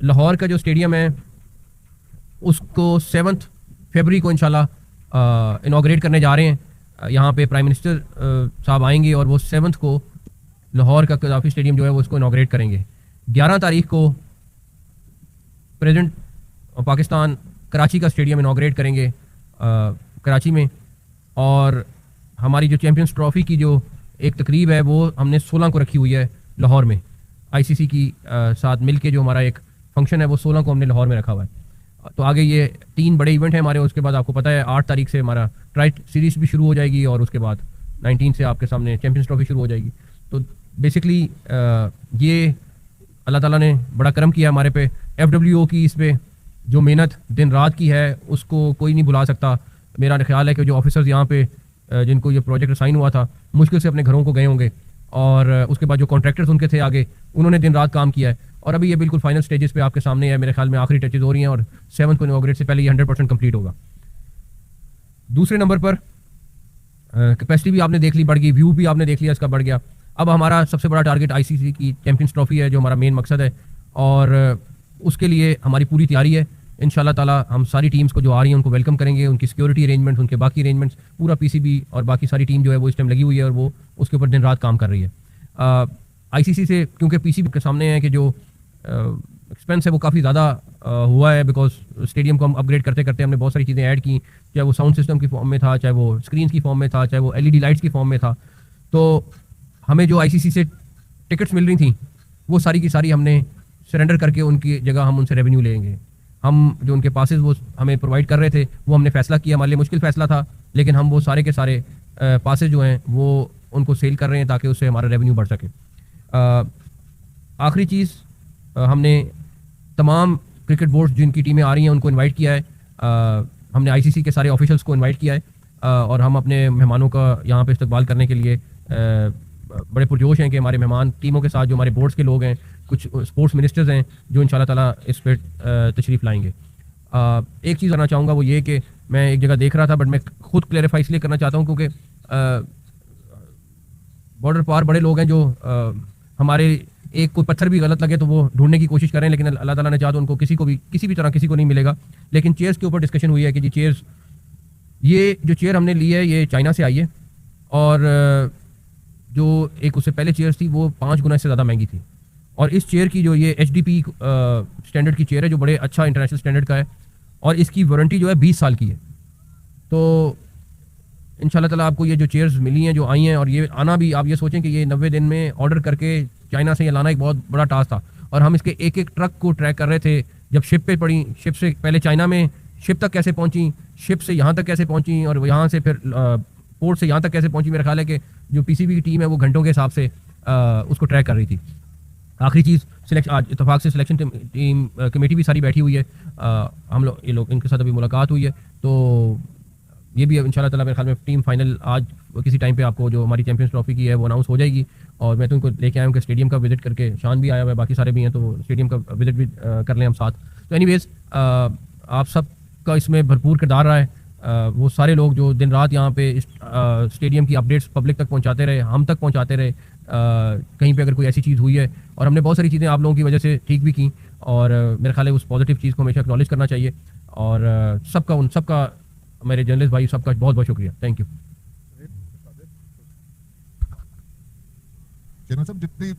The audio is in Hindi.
लाहौर का जो स्टेडियम है उसको 7 फरवरी को इंशाल्लाह इनाग्रेट करने जा रहे हैं। यहाँ पे प्राइम मिनिस्टर साहब आएंगे और वो 7 को लाहौर का कदाफी स्टेडियम जो है वो उसको इनाग्रेट करेंगे। 11 तारीख को प्रेसिडेंट पाकिस्तान कराची का स्टेडियम इनाग्रेट करेंगे कराची में। और हमारी जो चैम्पियंस ट्रॉफ़ी की जो एक तकरीब है वो हमने 16 को रखी हुई है लाहौर में। आईसीसी की साथ मिलके जो हमारा एक फंक्शन है वो 16 को हमने लाहौर में रखा हुआ है। तो आगे ये 3 बड़े इवेंट हैं हमारे। उसके बाद आपको पता है 8 तारीख से हमारा ट्राइट सीरीज़ भी शुरू हो जाएगी और उसके बाद 19 से आपके सामने चैम्पियंस ट्रॉफ़ी शुरू हो जाएगी। तो बेसिकली ये अल्लाह ताला ने बड़ा करम किया हमारे पे। FWO की इस पे जो मेहनत दिन रात की है उसको कोई नहीं भुला सकता। मेरा ख्याल है कि जो ऑफिसर्स यहाँ पे जिनको ये प्रोजेक्ट असाइन हुआ था मुश्किल से अपने घरों को गए होंगे और उसके बाद जो कॉन्ट्रैक्टर्स उनके थे आगे उन्होंने दिन रात काम किया है और अभी ये बिल्कुल फाइनल स्टेजेस पे आपके सामने है। मेरे ख्याल में आखिरी टचेज हो रही हैं और 7 को इनॉग्रेट से पहले ये 100% कंप्लीट होगा। दूसरे नंबर पर कैपेसिटी भी आपने देख ली बढ़ गई, व्यू भी आपने देख लिया इसका बढ़ गया। अब हमारा सबसे बड़ा टारगेट आईसीसी की चैंपियंस ट्रॉफी है जो हमारा मेन मकसद है और उसके लिए हमारी पूरी तैयारी है। इंशाल्लाह ताला हम सारी टीम्स को जो आ रही हैं उनको वेलकम करेंगे। उनकी सिक्योरिटी अरेंजमेंट्स, उनके बाकी अरेंजमेंट्स, पूरा पीसीबी और बाकी सारी टीम जो है वो इस टाइम लगी हुई है और वो उसके ऊपर दिन रात काम कर रही है। आईसीसी से क्योंकि पीसीबी के सामने है कि जो एक्सपेंस है वो काफ़ी ज़्यादा हुआ है बिकॉज स्टेडियम को हम अपग्रेड करते करते हमने बहुत सारी चीज़ें ऐड की, चाहे वो साउंड सिस्टम की फॉर्म में था, चाहे वो स्क्रीन की फॉर्म में था, चाहे वो LED लाइट्स की फॉर्म में था। तो हमें जो आईसीसी से टिकट्स मिल रही थी वो सारी की सारी हमने सरेंडर करके उनकी जगह हम उनसे रेवेन्यू लेंगे। हम जो उनके पासेस वो हमें प्रोवाइड कर रहे थे वो हमने फैसला किया, हमारे लिए मुश्किल फैसला था लेकिन हम वो सारे के सारे पासेस जो हैं वो उनको सेल कर रहे हैं ताकि उससे हमारा रेवेन्यू बढ़ सके। आखिरी चीज़ हमने तमाम क्रिकेट बोर्ड्स जिनकी टीमें आ रही हैं उनको इनवाइट किया है। हमने आईसीसी के सारे ऑफिशियल्स को इनवाइट किया है और हम अपने मेहमानों का यहाँ पे इस्तकबाल करने के लिए बड़े पुरजोश हैं कि हमारे मेहमान टीमों के साथ जो हमारे बोर्ड्स के लोग हैं, कुछ स्पोर्ट्स मिनिस्टर्स हैं जो इंशाल्लाह ताला इस पर तशरीफ़ लाएंगे। एक चीज़ करना चाहूँगा वो ये कि मैं एक जगह देख रहा था बट मैं खुद क्लैरिफाई इसलिए करना चाहता हूँ क्योंकि बॉर्डर पार बड़े लोग हैं जो हमारे एक कोई पत्थर भी गलत लगे तो वो ढूंढने की कोशिश करें, लेकिन अल्लाह ताला ने चाहा तो उनको किसी को भी किसी भी तरह किसी को नहीं मिलेगा। लेकिन चेयर्स के ऊपर डिस्कशन हुई है कि जी चेयर्स, ये जो चेयर हमने ली है ये चाइना से आई है और जो एक उससे पहले चेयर्स थी वो 5 गुना से ज़्यादा महंगी थी। और इस चेयर की जो ये HDP स्टैंडर्ड की चेयर है जो बड़े अच्छा इंटरनेशनल स्टैंडर्ड का है और इसकी वारंटी जो है 20 साल की है। तो इंशाल्लाह ताला आपको ये जो चेयर्स मिली हैं जो आई हैं और ये आना भी, आप ये सोचें कि ये 90 दिन में ऑर्डर करके चाइना से ये लाना एक बहुत बड़ा टास्क था और हम इसके एक एक ट्रक को ट्रैक कर रहे थे। जब शिप पे पड़ी, शिप से पहले चाइना में शिप तक कैसे पहुंची, शिप से यहाँ तक कैसे पहुंची और यहाँ से फिर पोर्ट से यहाँ तक कैसे पहुंची। मेरा ख्याल है कि जो PCB की टीम है वो घंटों के हिसाब से उसको ट्रैक कर रही थी। आखिरी चीज़ सिलेक्शन, आज इत्तेफाक से सिलेक्शन टीम कमेटी भी सारी बैठी हुई है। हम लोग ये लोग इनके साथ अभी मुलाकात हुई है तो ये भी इंशाल्लाह ताला मेरे ख्याल में टीम फाइनल आज किसी टाइम पे आपको जो हमारी चैंपियंस ट्रॉफी की है वो अनाउंस हो जाएगी। और मैं तो उनको लेके आया हूँ कि स्टेडियम का विजिट करके, शान भी आया हुआ है, बाकी सारे भी हैं तो स्टेडियम का विजिट भी कर लें हम साथ। तो एनीवेज आप सब का इसमें भरपूर किरदार रहा है। वो सारे लोग जो दिन रात यहाँ पे स्टेडियम की अपडेट्स पब्लिक तक पहुँचाते रहे, हम तक पहुँचाते रहे। कहीं पे अगर कोई ऐसी चीज़ हुई है और हमने बहुत सारी चीज़ें आप लोगों की वजह से ठीक भी की और मेरा ख्याल है उस पॉजिटिव चीज़ को हमेशा एक्नॉलेज करना चाहिए। और सबका, उन सबका, मेरे जर्नलिस्ट भाई सबका बहुत बहुत शुक्रिया। Thank you. साहब जितनी